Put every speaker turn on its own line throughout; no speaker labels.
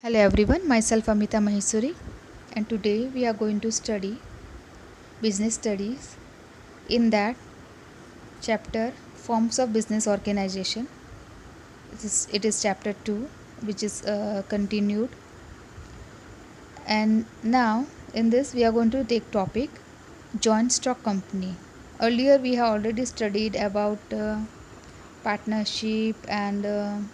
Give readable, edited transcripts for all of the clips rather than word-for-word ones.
Hello everyone, myself Amita Maheswari, and today we are going to study business studies. In that chapter, forms of business organization. It is chapter 2, which is continued. And now in this we are going to take topic joint stock company. Earlier we have already studied about partnership and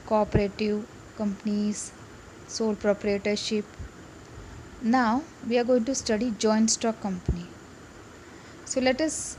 cooperative companies, sole proprietorship. Now we are going to study joint stock company. So let us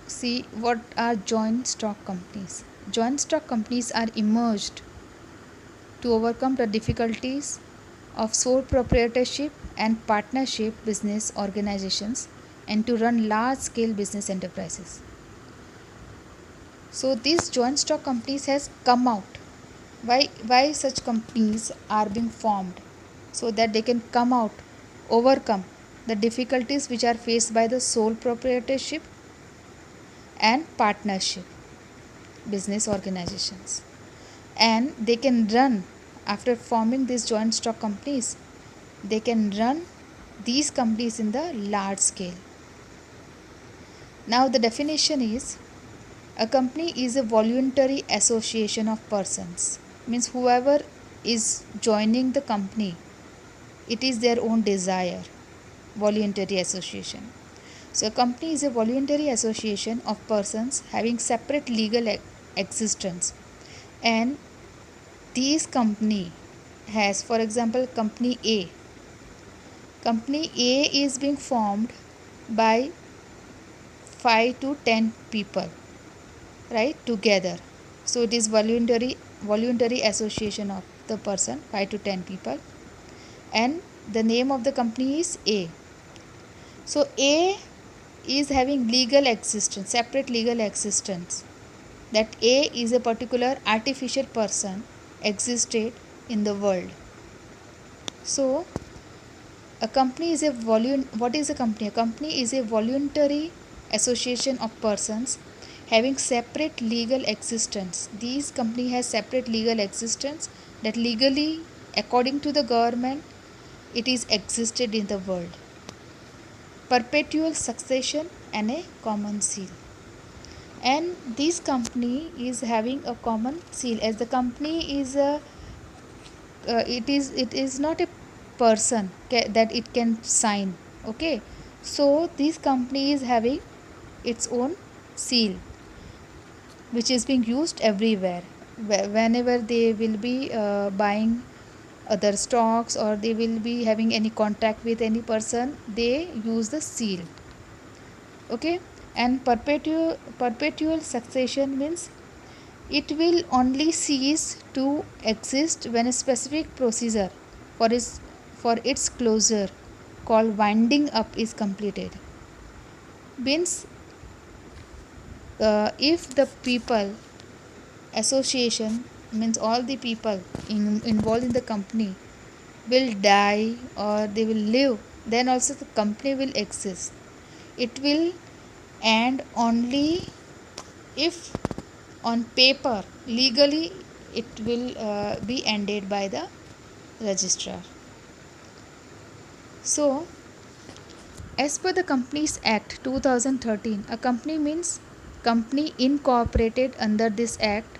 see what are joint stock companies. Joint stock companies are emerged to overcome the difficulties of sole proprietorship and partnership business organizations and to run large scale business enterprises. So these joint stock companies has come out. Why such companies are being formed? So that they can come out, overcome the difficulties which are faced by the sole proprietorship and partnership business organizations, and they can run, after forming these joint stock companies, they can run these companies in the large scale. Now the definition is, a company is a voluntary association of persons, means whoever is joining the company, it is their own desire. Voluntary association. So a company is a voluntary association of persons having separate legal existence, and these company has, for example, company A is being formed by 5 to 10 people, right, together. So it is voluntary association of the person, 5 to 10 people, and the name of the company is A. So A is having legal existence, separate legal existence, that A is a particular artificial person existed in the world. So a company is what is a company? A company is a voluntary association of persons having separate legal existence. These company has separate legal existence, that legally, according to the government, it is existed in the world. Perpetual succession and a common seal. And this company is having a common seal, as the company is a it is not a person that it can sign. Okay, so this company is having its own seal, which is being used everywhere. Whenever they will be buying other stocks, or they will be having any contact with any person, they use the seal. Okay, and perpetual succession means it will only cease to exist when a specific procedure for its closure, called winding up, is completed. Means if the people association, means all the people involved in the company will die or they will live, then also the company will exist. It will end only if on paper, legally, it will be ended by the registrar. So as per the Companies Act 2013, a company means company incorporated under this act,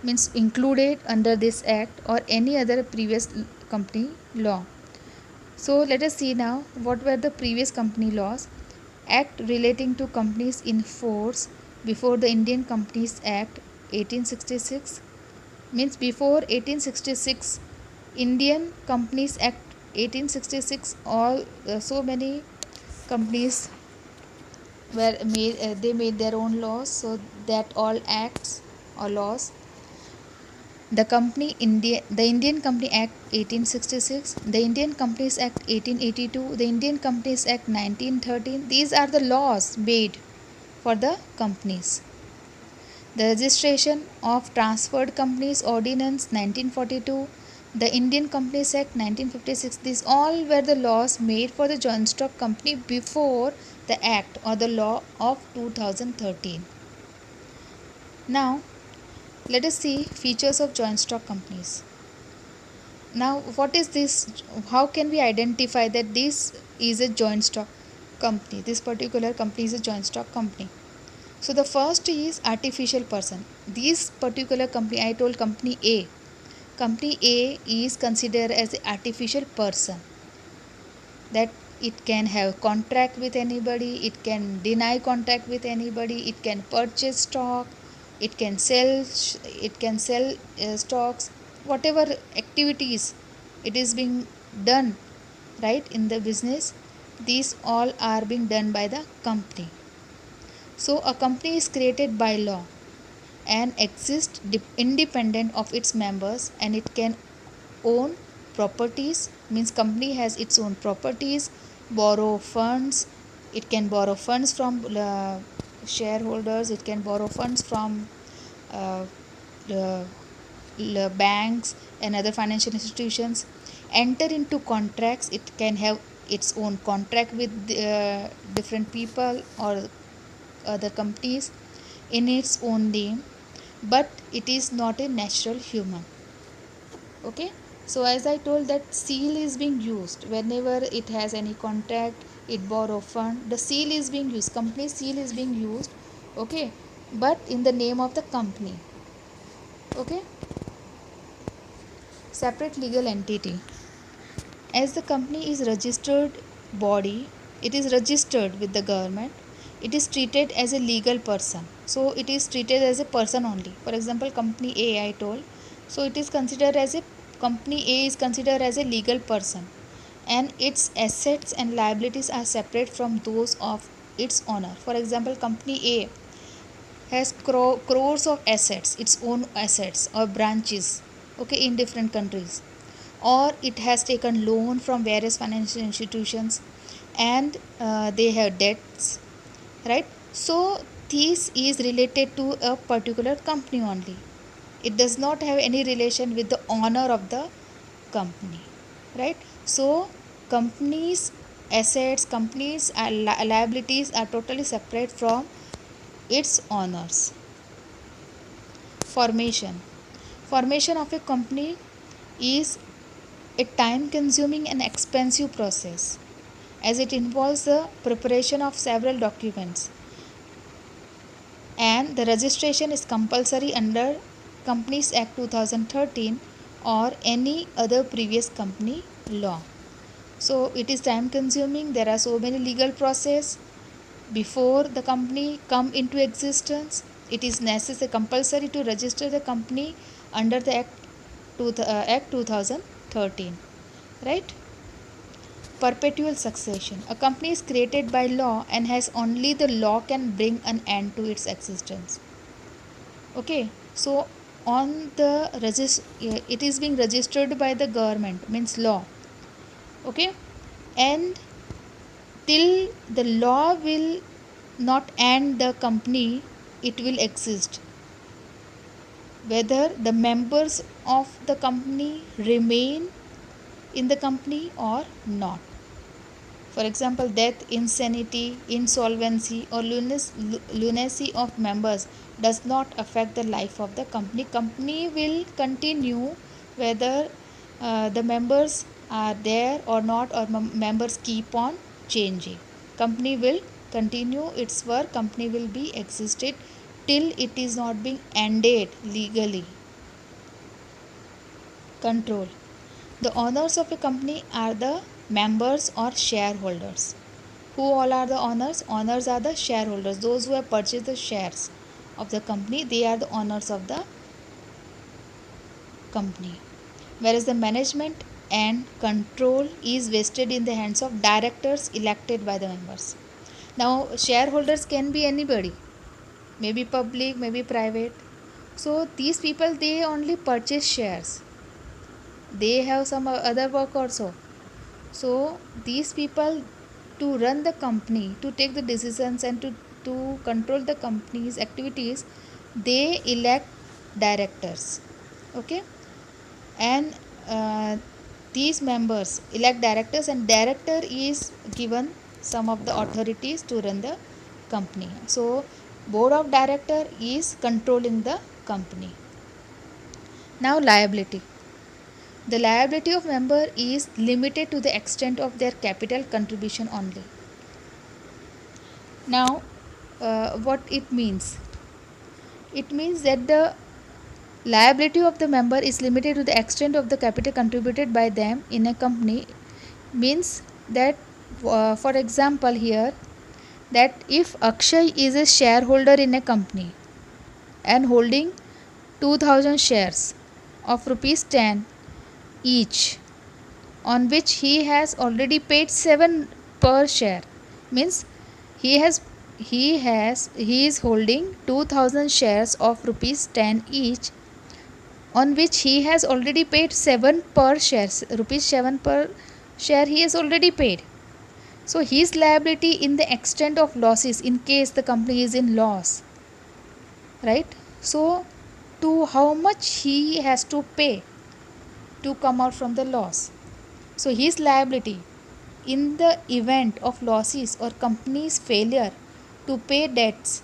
means included under this act, or any other previous company law. So let us see now what were the previous company laws. Act relating to companies in force before the Indian Companies Act 1866, means before 1866, Indian Companies Act 1866, all so many companies were made, they made their own laws, so that all acts or laws, the Indian Company Act 1866, the Indian Companies Act 1882, the Indian Companies Act 1913, these are the laws made for the companies. The Registration of Transferred Companies Ordinance 1942, the Indian Companies Act 1956, these all were the laws made for the joint stock company before the act or the law of 2013. Now let us see features of joint stock companies. Now, what is this? How can we identify that this is a joint stock company? This particular company is a joint stock company. So the first is artificial person. This particular company, I told company A. Company A is considered as an artificial person, that it can have contract with anybody, it can deny contract with anybody, it can purchase stock, it can sell stocks, whatever activities it is being done, right, in the business, these all are being done by the company. So a company is created by law and exists independent of its members, and it can own properties, means company has its own properties, borrow funds, it can borrow funds from shareholders, it can borrow funds from uh, uh, banks and other financial institutions, enter into contracts, it can have its own contract with different people or other companies in its own name, but it is not a natural human. Okay, so as I told, that seal is being used whenever it has any contract, it borrow fund, the seal is being used, company seal is being used. Okay, but in the name of the company. Okay, separate legal entity. As the company is registered body, it is registered with the government, it is treated as a legal person, so it is treated as a person only. For example, company A I told, so it is considered as a, company A is considered as a legal person, and its assets and liabilities are separate from those of its owner. For example, company A has crores of assets, its own assets or branches, okay, in different countries, or it has taken loan from various financial institutions, and they have debts, right? So this is related to a particular company only, it does not have any relation with the owner of the company, right? So companies assets, companies liabilities are totally separate from its owners. Formation of a company is a time consuming and expensive process, as it involves the preparation of several documents, and the registration is compulsory under Companies Act 2013 or any other previous company law. So it is time consuming, there are so many legal process before the company come into existence. It is necessary, compulsory to register the company under the Act 2013, right? Perpetual succession. A company is created by law and has only the law can bring an end to its existence. Okay, so on the it is being registered by the government, means law. Okay, and till the law will not end the company, it will exist, whether the members of the company remain in the company or not. For example, death, insanity, insolvency, or lunacy of members does not affect the life of the company. Company will continue whether the members are there or not, or members keep on changing. Company will continue its work. Company will be existed till it is not being ended legally. Control. The owners of a company are the members or shareholders. Who all are the owners? Owners are the shareholders, those who have purchased the shares of the company, they are the owners of the company. Whereas the management and control is vested in the hands of directors elected by the members. Now, shareholders can be anybody, maybe public, maybe private. So, these people, they only purchase shares, they have some other work also. So these people, to run the company, to take the decisions, and to control the company's activities, they elect directors. Okay, and these members elect directors, and director is given some of the authorities to run the company. So board of director is controlling the company. Now liability. The liability of member is limited to the extent of their capital contribution only. Now, what it means? It means that the liability of the member is limited to the extent of the capital contributed by them in a company. Means that, for example, here, that if Akshay is a shareholder in a company and holding 2000 shares of rupees 10 each, on which he has already paid 7 per share, means he has he is holding 2000 shares of rupees 10 each, on which he has already paid 7 per shares, rupees 7 per share he has already paid. So his liability in the extent of losses in case the company is in loss, right? So to how much he has to pay to come out from the loss. So his liability in the event of losses or company's failure to pay debts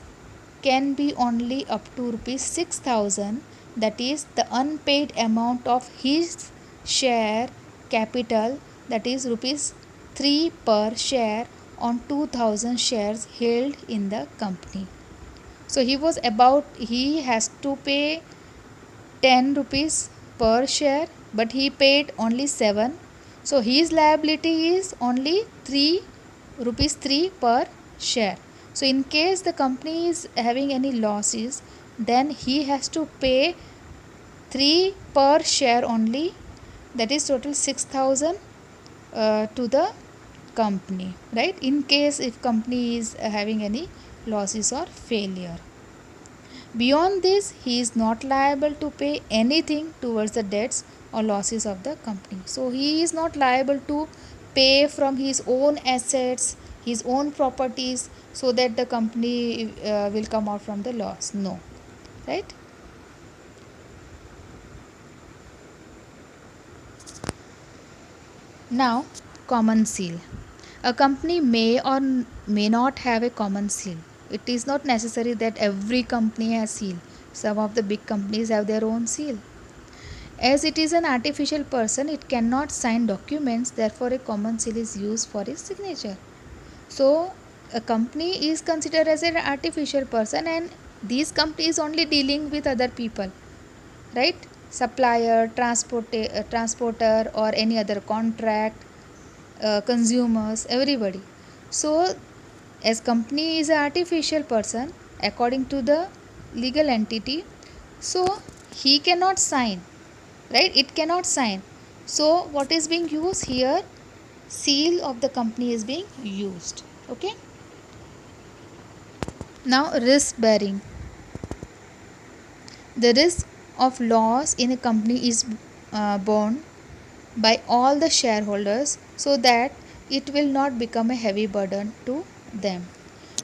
can be only up to rupees 6000, that is the unpaid amount of his share capital, that is rupees 3 per share on 2000 shares held in the company. So he has to pay 10 rupees per share, but he paid only 7. So his liability is only 3 rupees 3 per share. So in case the company is having any losses, then he has to pay 3 per share only, that is total 6000 to the company, right? In case if company is having any losses or failure. Beyond this, he is not liable to pay anything towards the debts or losses of the company. So he is not liable to pay from his own assets, his own properties, so that the company will come out from the loss. No, right? Now, common seal. A company may or may not have a common seal. It is not necessary that every company has seal. Some of the big companies have their own seal. As it is an artificial person, it cannot sign documents, therefore, a common seal is used for his signature. So, a company is considered as an artificial person, and these companies only dealing with other people, right? Supplier, transporter, or any other contract, consumers, everybody. So, as company is an artificial person according to the legal entity, so he cannot sign, right? It cannot sign. So what is being used here? Seal of the company is being used. Okay. Now, risk bearing. The risk of loss in a company is borne by all the shareholders, so that it will not become a heavy burden to them.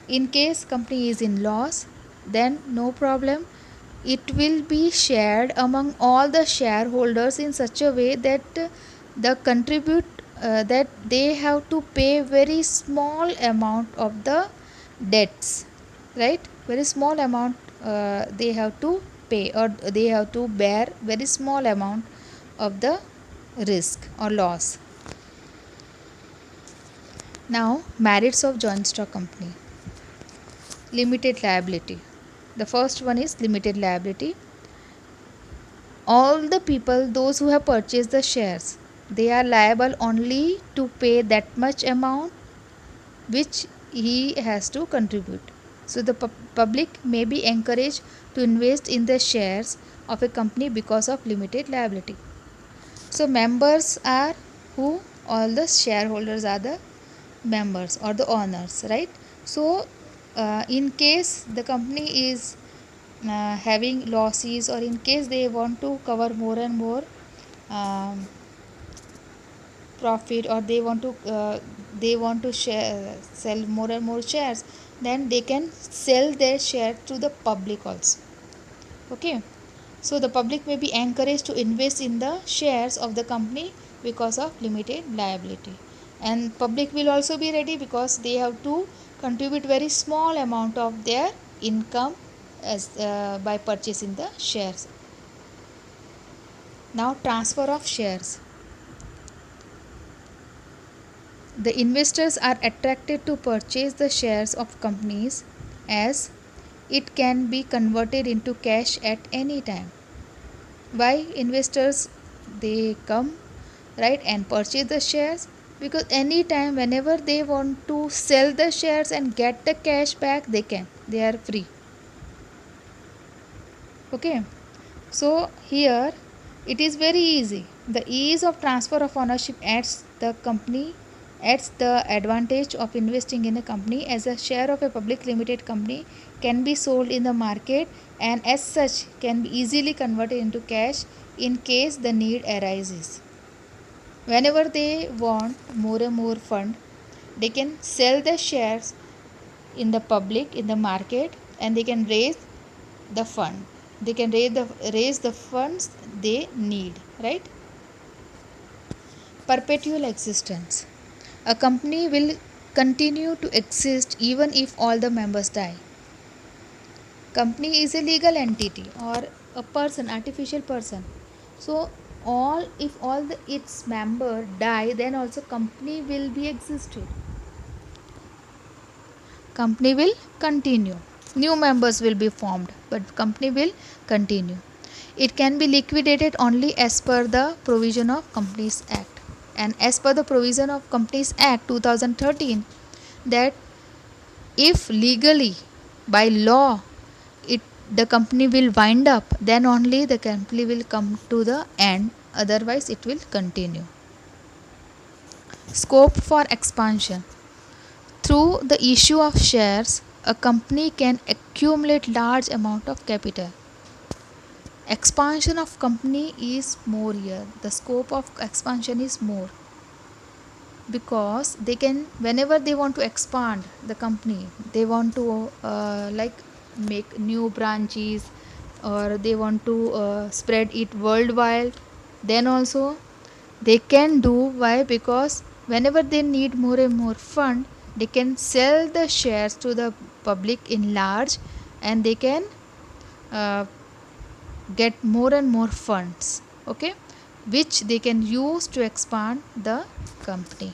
In case company is in loss, then no problem, it will be shared among all the shareholders in such a way that the contribute that they have to pay very small amount of the debts, right? Very small amount they have to pay, or they have to bear very small amount of the risk or loss. Now, merits of joint stock company. Limited liability. The first one is limited liability. All the people, those who have purchased the shares, they are liable only to pay that much amount which he has to contribute. So the public may be encouraged to invest in the shares of a company because of limited liability. So members are who? All the shareholders are the members or the owners, right? So in case the company is having losses, or in case they want to cover more and more um, profit, or they want to sell more and more shares, then they can sell their share to the public also. Okay. So the public may be encouraged to invest in the shares of the company because of limited liability, and public will also be ready because they have to contribute very small amount of their income as by purchasing the shares. Now, transfer of shares. The investors are attracted to purchase the shares of companies as it can be converted into cash at any time. Why investors they come, right, and purchase the shares? Because anytime whenever they want to sell the shares and get the cash back, they can, they are free. Okay, so here it is very easy. The ease of transfer of ownership adds the advantage of investing in a company, as a share of a public limited company can be sold in the market and as such can be easily converted into cash in case the need arises. Whenever they want more and more fund, they can sell the shares in the public, in the market, and they can raise the fund. They can raise the funds they need, right? Perpetual existence. A company will continue to exist even if all the members die. Company is a legal entity or a person, artificial person. So all, if all its member die, then also company will be existed. Company will continue. New members will be formed, but company will continue. It can be liquidated only as per the provision of Companies Act. And as per the provision of Companies Act 2013, that if legally by law it the company will wind up, then only the company will come to the end, otherwise it will continue. Scope for expansion. Through the issue of shares, a company can accumulate large amount of capital. Expansion of company is more here. The scope of expansion is more, because they can, whenever they want to expand the company, they want to make new branches, or they want to spread it worldwide, then also they can do. Why? Because whenever they need more and more fund, they can sell the shares to the public in large, and they can uh, get more and more funds, okay, which they can use to expand the company.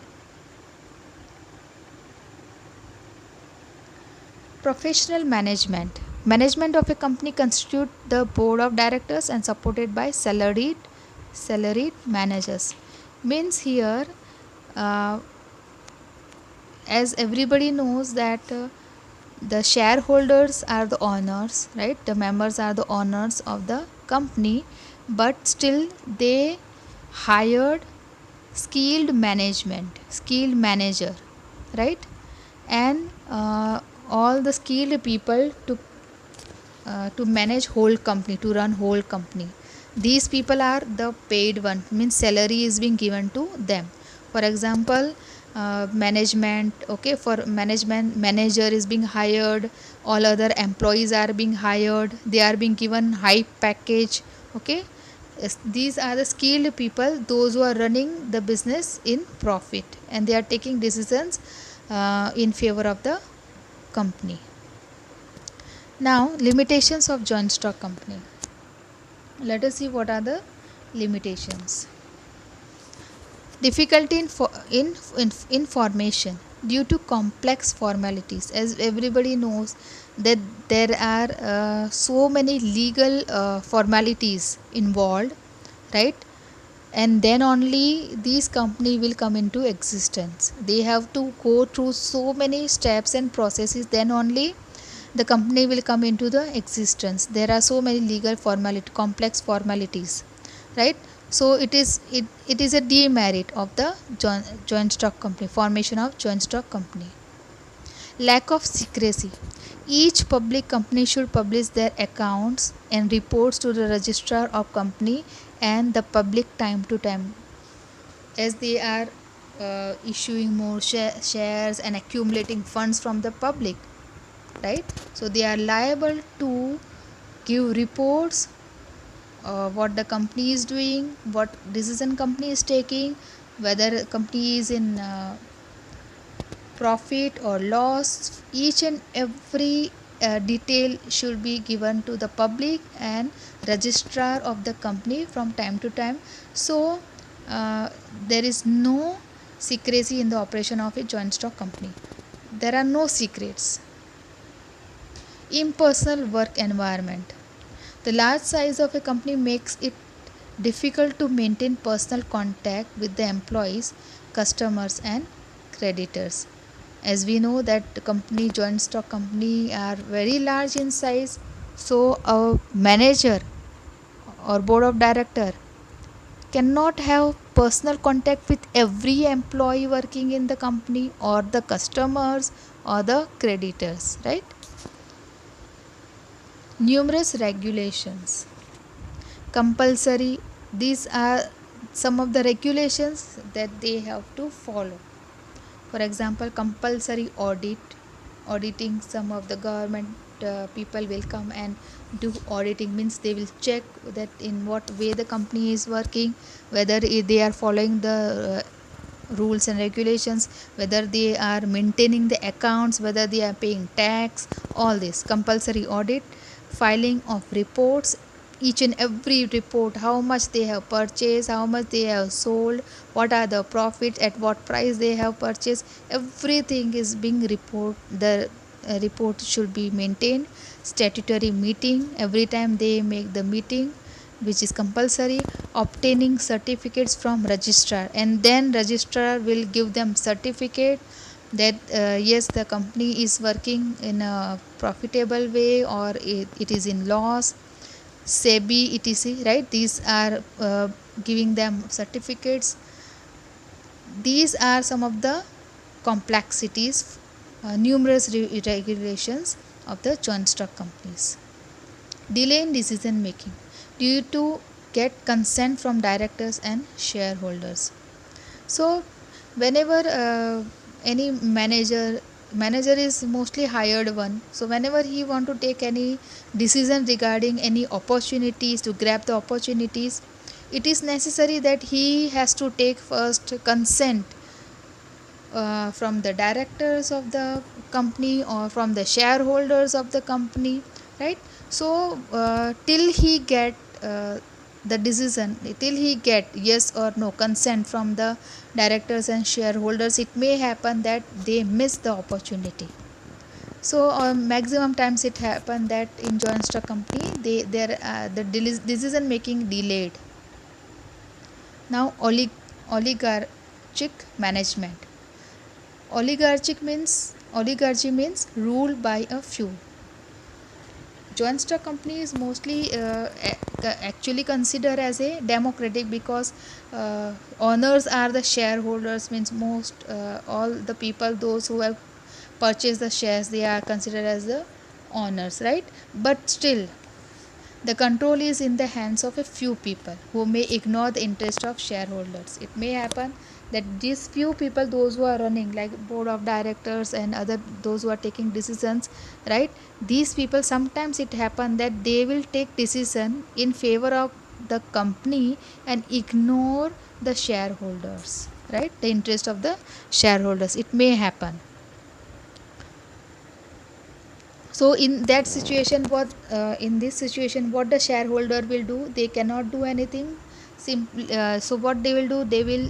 Professional management. Management of a company constitute the board of directors and supported by salaried managers. Means here, uh, as everybody knows that the shareholders are the owners, right? The members are the owners of the company, but still they hired skilled manager, right? And all the skilled people to manage whole company, to run whole company. These people are the paid one, means salary is being given to them. For example, management, okay, for management, manager is being hired, all other employees are being hired, they are being given high package, okay. Yes, these are the skilled people, those who are running the business in profit, and they are taking decisions in favor of the company. Now, limitations of joint stock company. Let us see what are the limitations. Difficulty in formation due to complex formalities. As everybody knows that there are so many legal formalities involved, right? And then only these company will come into existence. They have to go through so many steps and processes, then only the company will come into the existence. There are so many legal formality, complex formalities, right? So it is a demerit of the joint stock company, formation of joint stock company. Lack of secrecy. Each public company should publish their accounts and reports to the registrar of company and the public time to time, as they are issuing more shares and accumulating funds from the public, right? So they are liable to give reports, what the company is doing, what decision company is taking, whether company is in profit or loss. Each and every detail should be given to the public and registrar of the company from time to time. So there is no secrecy in the operation of a joint stock company. There are no secrets. Impersonal work environment. The large size of a company makes it difficult to maintain personal contact with the employees, customers and creditors. As we know that company, joint stock company are very large in size, so a manager or board of director cannot have personal contact with every employee working in the company or the customers or the creditors, right? Numerous regulations compulsory. These are some of the regulations that they have to follow. For example, compulsory auditing. Some of the government people will come and do auditing, means they will check that in what way the company is working, whether they are following the rules and regulations, whether they are maintaining the accounts, whether they are paying tax. All this compulsory audit. Filing of reports, each and every report, how much they have purchased, how much they have sold, what are the profits, at what price they have purchased, everything is being the report should be maintained. Statutory meeting, every time they make the meeting, which is compulsory. Obtaining certificates from registrar, and then registrar will give them certificate that yes, the company is working in a profitable way or it is in loss. SEBI etc, right? These are giving them certificates. These are some of the complexities, numerous regulations of the joint stock companies. Delay in decision making due to get consent from directors and shareholders. So whenever any manager is mostly hired one, so whenever he want to take any decision regarding any opportunities, to grab the opportunities, it is necessary that he has to take first consent from the directors of the company or from the shareholders of the company, right? So till he get the decision, till he get yes or no consent from the directors and shareholders, it may happen that they miss the opportunity. So maximum times it happen that in joint stock company the decision making delayed. Now oligarchic management. Oligarchy means rule by a few. Joint stock company is mostly actually considered as a democratic, because owners are the shareholders, means most all the people, those who have purchased the shares, they are considered as the owners, right? But still the control is in the hands of a few people who may ignore the interest of shareholders. It may happen that these few people, those who are running like board of directors and other, those who are taking decisions, right? These people, sometimes it happen that they will take decision in favor of the company and ignore the shareholders, right? The interest of the shareholders. It may happen. So in that situation, what in this situation, what the shareholder will do, they cannot do anything. So what they will do, they will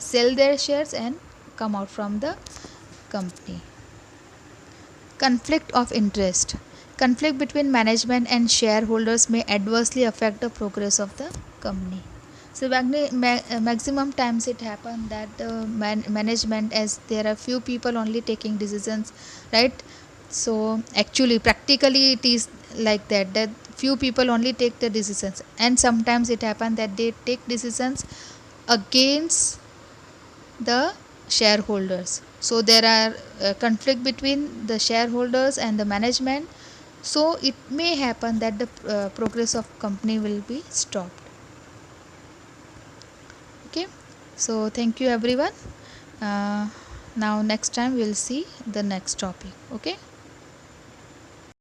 sell their shares and come out from the company. Conflict of interest. Conflict between management and shareholders may adversely affect the progress of the company. So maximum times it happen that the management, as there are few people only taking decisions, right? So actually practically it is like that few people only take the decisions, and sometimes it happen that they take decisions against the shareholders. So there are conflict between the shareholders and the management, so it may happen that the progress of company will be stopped. Okay, so thank you everyone. Now next time we'll see the next topic. Okay.